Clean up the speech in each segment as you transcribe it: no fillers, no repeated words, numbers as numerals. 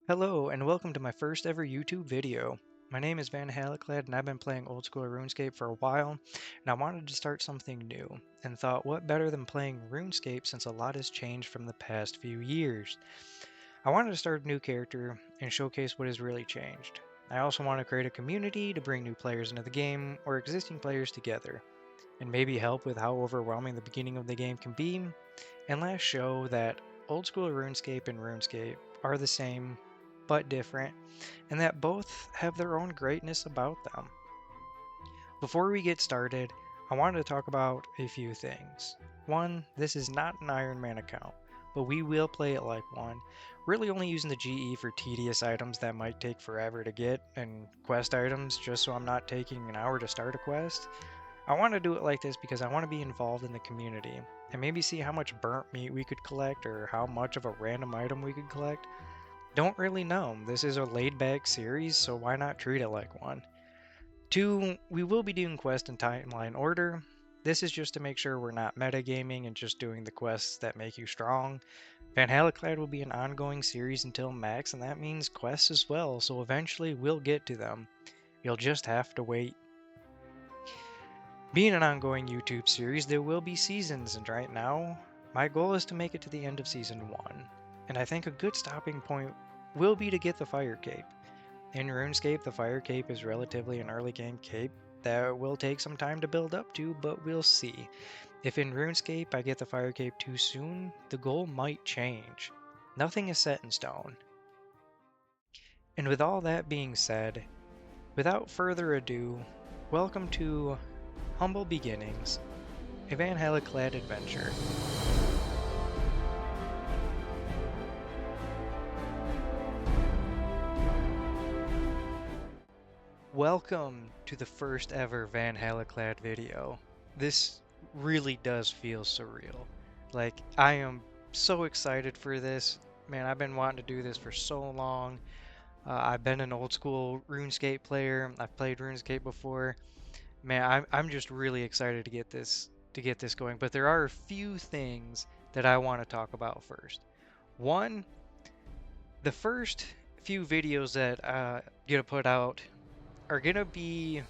Hello, and welcome to my first ever YouTube video. My name is VanHalaKlad, and I've been playing old school RuneScape for a while, and I wanted to start something new, and thought what better than playing RuneScape since a lot has changed from the past few years. I wanted to start a new character and showcase what has really changed. I also want to create a community to bring new players into the game, or existing players together, and maybe help with how overwhelming the beginning of the game can be, and last show that old school RuneScape and RuneScape are the same but different, and that both have their own greatness about them. Before we get started, I wanted to talk about a few things. One, this is not an Ironman account, but we will play it like one, really only using the GE for tedious items that might take forever to get, and quest items just so I'm not taking an hour to start a quest. I want to do it like this because I want to be involved in the community, and maybe see how much burnt meat we could collect or how much of a random item we could collect. Don't really know. This is a laid back series, so why not treat it like one? Two, we will be doing quests in timeline order. This is just to make sure we're not metagaming and just doing the quests that make you strong. VanHalaKlad will be an ongoing series until max, and that means quests as well, so eventually we'll get to them. You'll just have to wait. Being an ongoing YouTube series, there will be seasons, and right now, my goal is to make it to the end of Season 1. And I think a good stopping point will be to get the Fire Cape. In RuneScape, the Fire Cape is relatively an early game cape that will take some time to build up to, but we'll see. If in RuneScape I get the Fire Cape too soon, the goal might change. Nothing is set in stone. And with all that being said, without further ado, welcome to Humble Beginnings, a VanHalaKlad adventure. Welcome to the first ever VanHalaKlad video. This really does feel surreal. Like, I am so excited for this. Man, I've been wanting to do this for so long. I've been an old school RuneScape player. I've played RuneScape before. Man, I'm just really excited to get this going. But there are a few things that I want to talk about first. One, the first few videos that gonna put out are gonna be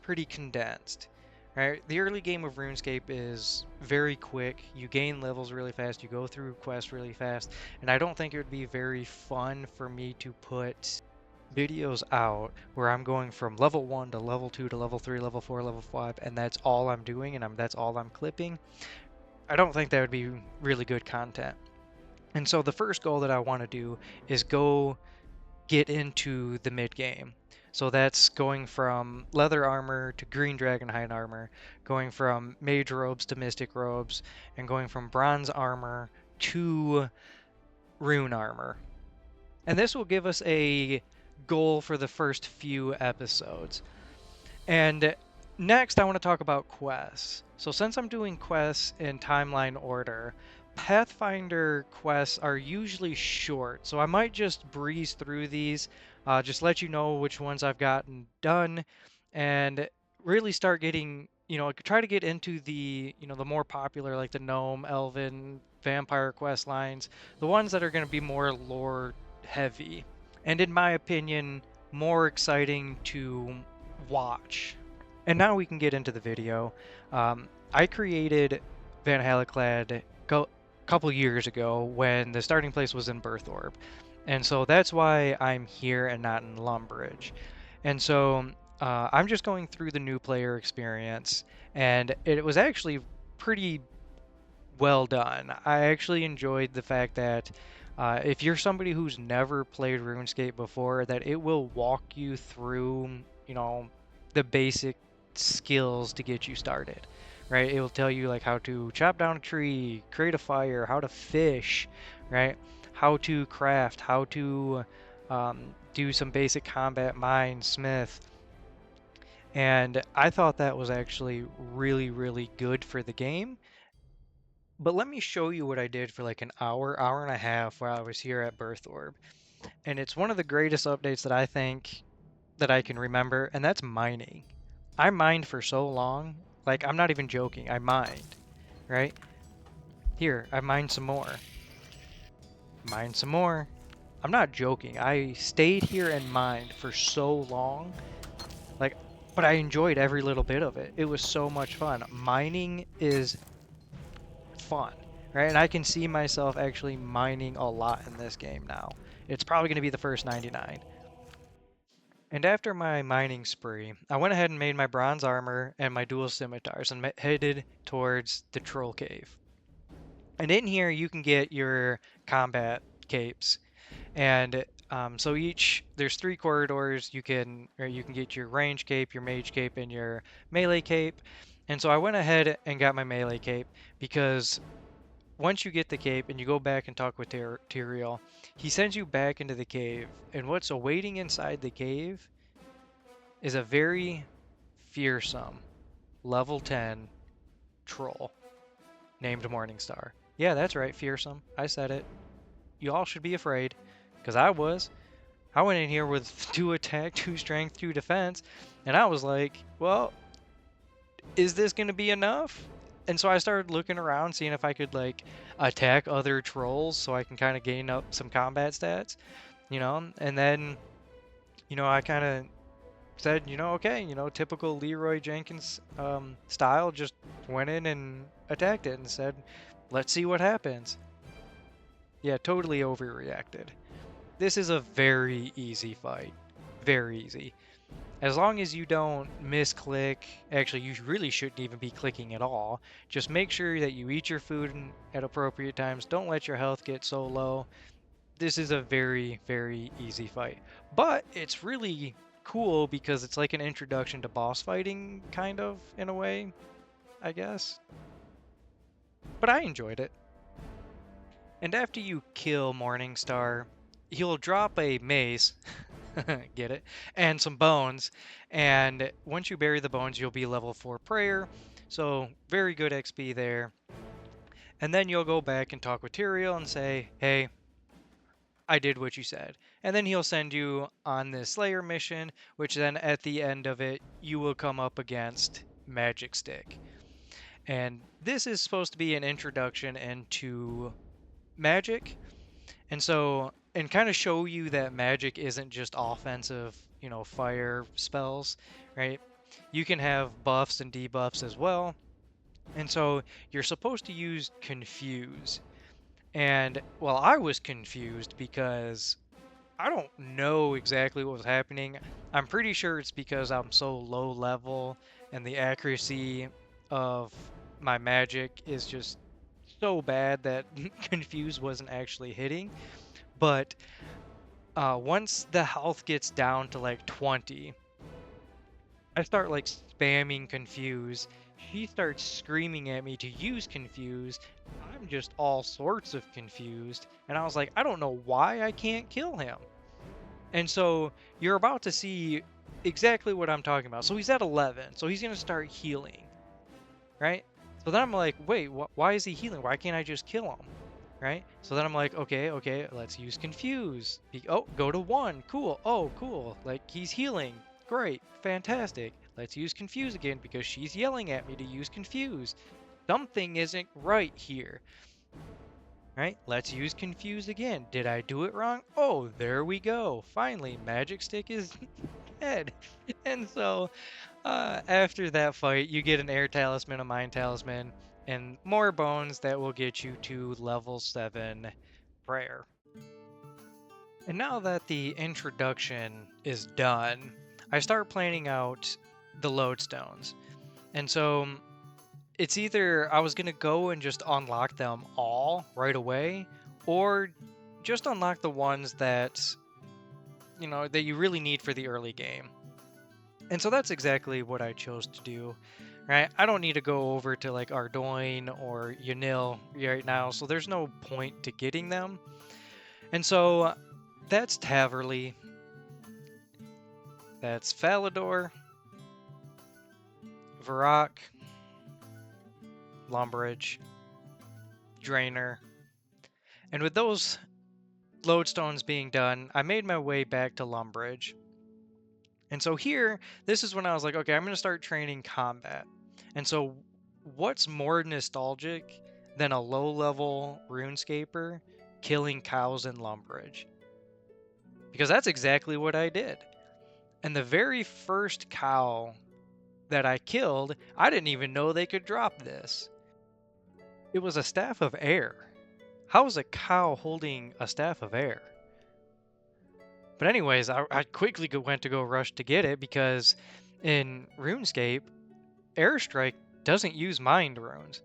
pretty condensed. Right? The early game of RuneScape is very quick. You gain levels really fast, you go through quests really fast, and I don't think it would be very fun for me to put videos out where I'm going from level 1 to level 2 to level 3, level 4, level 5, and that's all I'm doing and that's all I'm clipping. I don't think that would be really good content. And so the first goal that I want to do is go get into the mid game. So that's going from leather armor to green dragonhide armor, going from mage robes to mystic robes, and going from bronze armor to rune armor. And this will give us a goal for the first few episodes. And next, I want to talk about quests. So since I'm doing quests in timeline order, Pathfinder quests are usually short, so I might just breeze through these, just let you know which ones I've gotten done, and really start getting, try to get into the, the more popular, like the gnome, elven, vampire quest lines, the ones that are going to be more lore heavy, and in my opinion, more exciting to watch. And now we can get into the video. I created VanHalaKlad a couple years ago when the starting place was in Birth Orb. And so that's why I'm here and not in Lumbridge. And so I'm just going through the new player experience, and it was actually pretty well done. I actually enjoyed the fact that if you're somebody who's never played RuneScape before, that it will walk you through, the basic skills to get you started, right? It will tell you like how to chop down a tree, create a fire, how to fish, right? How to craft, how to do some basic combat, mine, smith. And I thought that was actually really, really good for the game. But let me show you what I did for like an hour, hour and a half while I was here at Birth Orb. And it's one of the greatest updates that I think that I can remember, and that's mining. I mined for so long, like I'm not even joking, I mined, right? Here, I mined some more. Mine some more. I'm not joking. I stayed here and mined for so long. Like, but I enjoyed every little bit of it. It was so much fun. Mining is fun, right? And I can see myself actually mining a lot in this game now. It's probably going to be the first 99. And after my mining spree, I went ahead and made my bronze armor and my dual scimitars and headed towards the troll cave. And in here you can get your combat capes. And so there's 3 corridors. You can get your range cape, your mage cape, and your melee cape. And so I went ahead and got my melee cape because once you get the cape and you go back and talk with Tyrael, he sends you back into the cave. And what's awaiting inside the cave is a very fearsome level 10 troll named Morningstar. Yeah, that's right, fearsome. I said it. You all should be afraid, because I was. I went in here with 2 attack, 2 strength, 2 defense, and I was like, well, is this going to be enough? And so I started looking around, seeing if I could, like, attack other trolls so I can kind of gain up some combat stats, and then, I kind of said, okay, typical Leroy Jenkins style, just went in and attacked it and said, let's see what happens. Yeah, totally overreacted. This is a very easy fight. Very easy. As long as you don't misclick, actually you really shouldn't even be clicking at all. Just make sure that you eat your food at appropriate times. Don't let your health get so low. This is a very, very easy fight. But it's really cool because it's like an introduction to boss fighting, kind of, in a way, I guess. But I enjoyed it. And after you kill Morningstar, he'll drop a mace, get it, and some bones. And once you bury the bones, you'll be level 4 prayer. So very good XP there. And then you'll go back and talk with Tyrael and say, hey, I did what you said. And then he'll send you on this Slayer mission, which then at the end of it, you will come up against Magic Stick. And this is supposed to be an introduction into magic. And kind of show you that magic isn't just offensive, fire spells, right? You can have buffs and debuffs as well. And so you're supposed to use Confuse. And, well, I was confused because I don't know exactly what was happening. I'm pretty sure it's because I'm so low level and the accuracy of my magic is just so bad that Confuse wasn't actually hitting. But once the health gets down to like 20, I start like spamming Confuse. She starts screaming at me to use Confuse. I'm just all sorts of confused. And I was like, I don't know why I can't kill him. And so you're about to see exactly what I'm talking about. So he's at 11, so he's going to start healing, right? So then I'm like, wait, why is he healing? Why can't I just kill him? Right? So then I'm like, okay, let's use Confuse. Oh, go to 1. Cool. Oh, cool. Like, he's healing. Great. Fantastic. Let's use Confuse again because she's yelling at me to use Confuse. Something isn't right here. Right? Let's use Confuse again. Did I do it wrong? Oh, there we go. Finally, Magic Stick is dead. And so, after that fight, you get an Air Talisman, a Mind Talisman, and more bones that will get you to level 7 prayer. And now that the introduction is done, I start planning out the lodestones. And so it's either I was going to go and just unlock them all right away, or just unlock the ones that, that you really need for the early game. And so that's exactly what I chose to do. Right? I don't need to go over to like Ardoin or Yanil right now, so there's no point to getting them. And so that's Taverley. That's Falador, Varrock, Lumbridge, Draenor. And with those lodestones being done, I made my way back to Lumbridge. And so here, this is when I was like, okay, I'm going to start training combat. And so what's more nostalgic than a low-level RuneScaper killing cows in Lumbridge? because that's exactly what I did. And the very first cow that I killed, I didn't even know they could drop this. It was a staff of air. How is a cow holding a staff of air? But anyways, I quickly went to go rush to get it because in RuneScape, Airstrike doesn't use mind runes.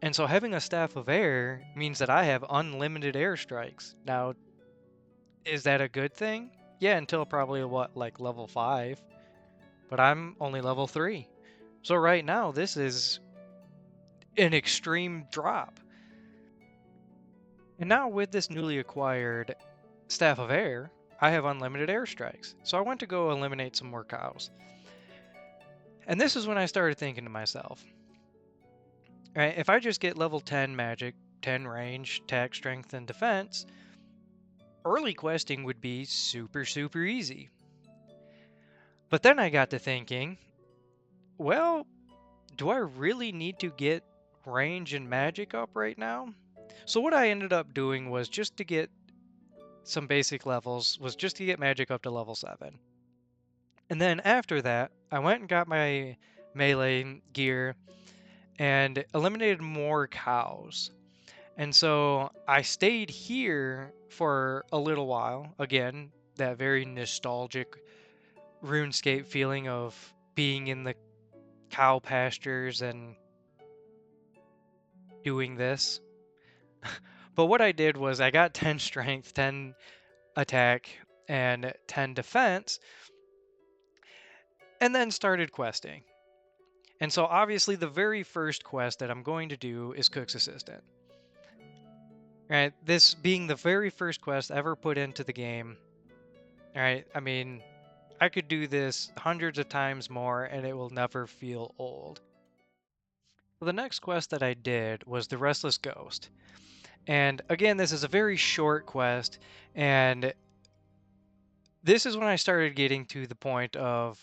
And so having a staff of air means that I have unlimited airstrikes. Now, is that a good thing? Yeah, until probably what, like level 5. But I'm only level 3. So right now, this is an extreme drop. And now with this newly acquired Staff of Air, I have unlimited airstrikes. So I went to go eliminate some more cows. And this is when I started thinking to myself, right, if I just get level 10 magic, 10 range, attack, strength, and defense, early questing would be super, super easy. But then I got to thinking, well, do I really need to get range and magic up right now? So what I ended up doing was just to get some basic levels, was just to get magic up to level 7. And then after that, I went and got my melee gear and eliminated more cows. And so I stayed here for a little while. Again, that very nostalgic RuneScape feeling of being in the cow pastures and doing this. But what I did was I got 10 strength, 10 attack, and 10 defense, and then started questing. And so obviously the very first quest that I'm going to do is Cook's Assistant. Right, this being the very first quest ever put into the game. Right, I mean, I could do this hundreds of times more and it will never feel old. So the next quest that I did was the Restless Ghost. And again, this is a very short quest, and this is when I started getting to the point of,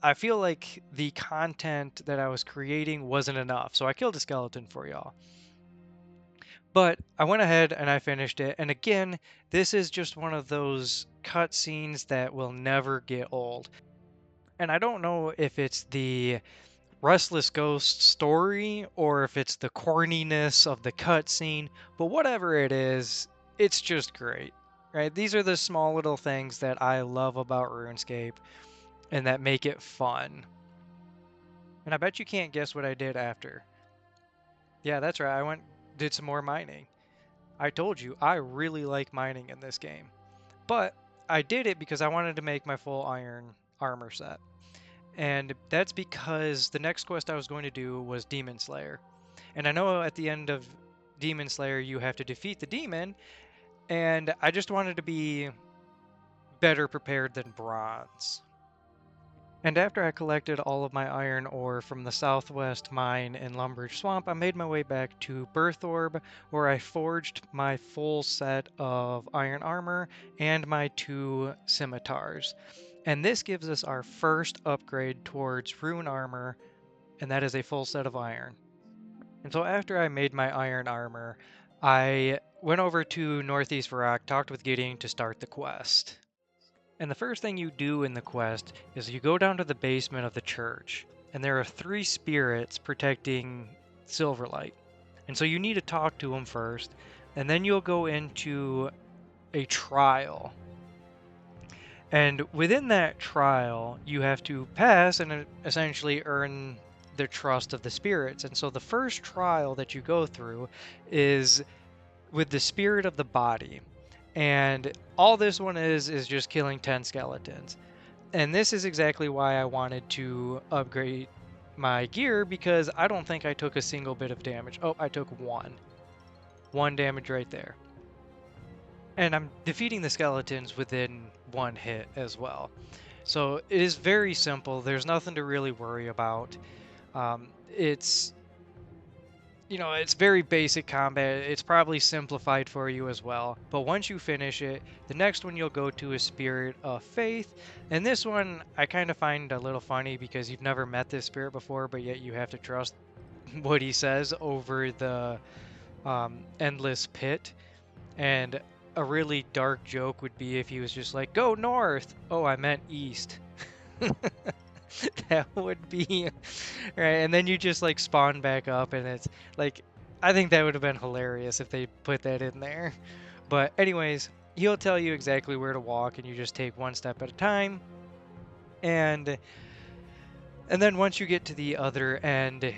I feel like the content that I was creating wasn't enough. So I killed a skeleton for y'all. But I went ahead and I finished it. And again, this is just one of those cutscenes that will never get old. And I don't know if it's the Restless Ghost story or if it's the corniness of the cutscene, but whatever it is, it's just great. Right? These are the small little things that I love about RuneScape and that make it fun. And I bet you can't guess what I did after. Yeah, that's right. I did some more mining. I told you, I really like mining in this game. But I did it because I wanted to make my full iron armor set. And that's because the next quest I was going to do was Demon Slayer. And I know at the end of Demon Slayer you have to defeat the demon, and I just wanted to be better prepared than bronze. And after I collected all of my iron ore from the southwest mine in Lumbridge Swamp, I made my way back to Birthorb, where I forged my full set of iron armor and my 2 scimitars. And this gives us our first upgrade towards rune armor, and that is a full set of iron. And so after I made my iron armor, I went over to Northeast Rock, talked with Gideon to start the quest. And the first thing you do in the quest is you go down to the basement of the church, and there are 3 spirits protecting Silverlight. And so you need to talk to them first, and then you'll go into a trial. And within that trial, you have to pass and essentially earn the trust of the spirits. And so the first trial that you go through is with the spirit of the body. And all this one is just killing 10 skeletons. And this is exactly why I wanted to upgrade my gear, because I don't think I took a single bit of damage. Oh, I took 1. 1 damage right there. And I'm defeating the skeletons within 1 hit as well. So it is very simple. There's nothing to really worry about. It's very basic combat. It's probably simplified for you as well. But once you finish it, the next one you'll go to is Spirit of Faith. And this one I kind of find a little funny because you've never met this spirit before, but yet you have to trust what he says over the endless pit. And a really dark joke would be if he was just like, go north. Oh, I meant east. That would be right. And then you just like spawn back up, and it's like, I think that would have been hilarious if they put that in there. But anyways, he'll tell you exactly where to walk, and you just take one step at a time. And then once you get to the other end,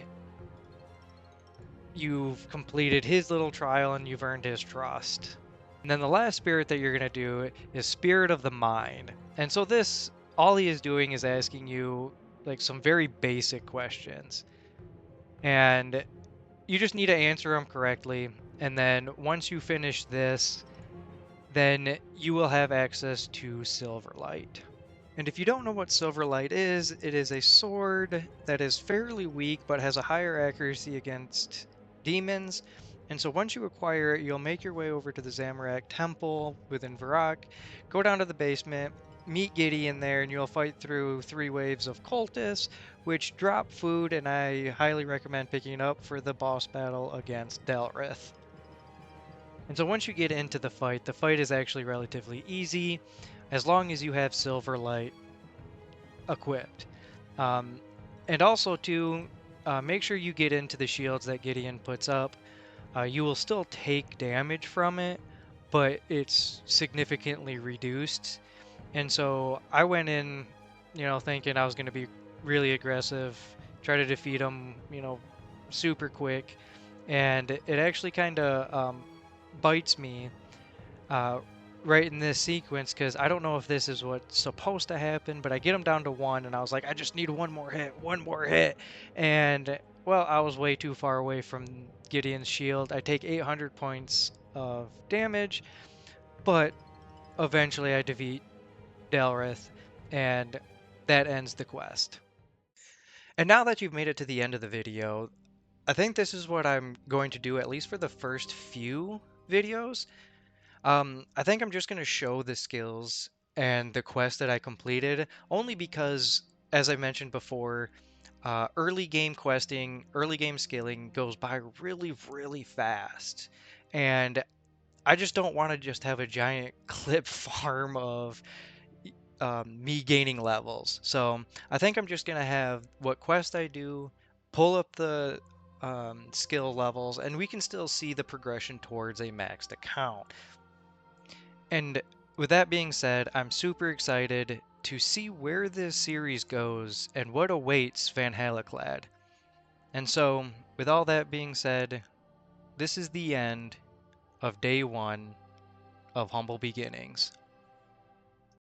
you've completed his little trial and you've earned his trust. And then the last spirit that you're going to do is Spirit of the Mind. And so this, all he is doing is asking you like some very basic questions. And you just need to answer them correctly. And then once you finish this, then you will have access to Silverlight. And if you don't know what Silverlight is, it is a sword that is fairly weak but has a higher accuracy against demons. And so once you acquire it, you'll make your way over to the Zamorak Temple within Varrock, go down to the basement, meet Gideon there, and you'll fight through 3 waves of cultists, which drop food, and I highly recommend picking it up for the boss battle against Delrith. And so once you get into the fight is actually relatively easy, as long as you have Silverlight equipped. And also to make sure you get into the shields that Gideon puts up. You will still take damage from it, but it's significantly reduced. And so I went in, thinking I was going to be really aggressive, try to defeat him, super quick. And it actually kind of bites me uh, right in this sequence, because I don't know if this is what's supposed to happen, but I get him down to 1, and I was like, I just need one more hit. And, well, I was way too far away from Gideon's shield. I take 800 points of damage, but eventually I defeat Delrith, and that ends the quest. And now that you've made it to the end of the video, I think this is what I'm going to do, at least for the first few videos. I think I'm just going to show the skills and the quest that I completed, only because, as I mentioned before, early game questing, early game skilling goes by really, really fast. And I just don't want to just have a giant clip farm of me gaining levels. So I think I'm just going to have what quest I do, pull up the skill levels, and we can still see the progression towards a maxed account. And with that being said, I'm super excited to see where this series goes and what awaits VanHalaKlad. And so, with all that being said, this is the end of day 1 of Humble Beginnings.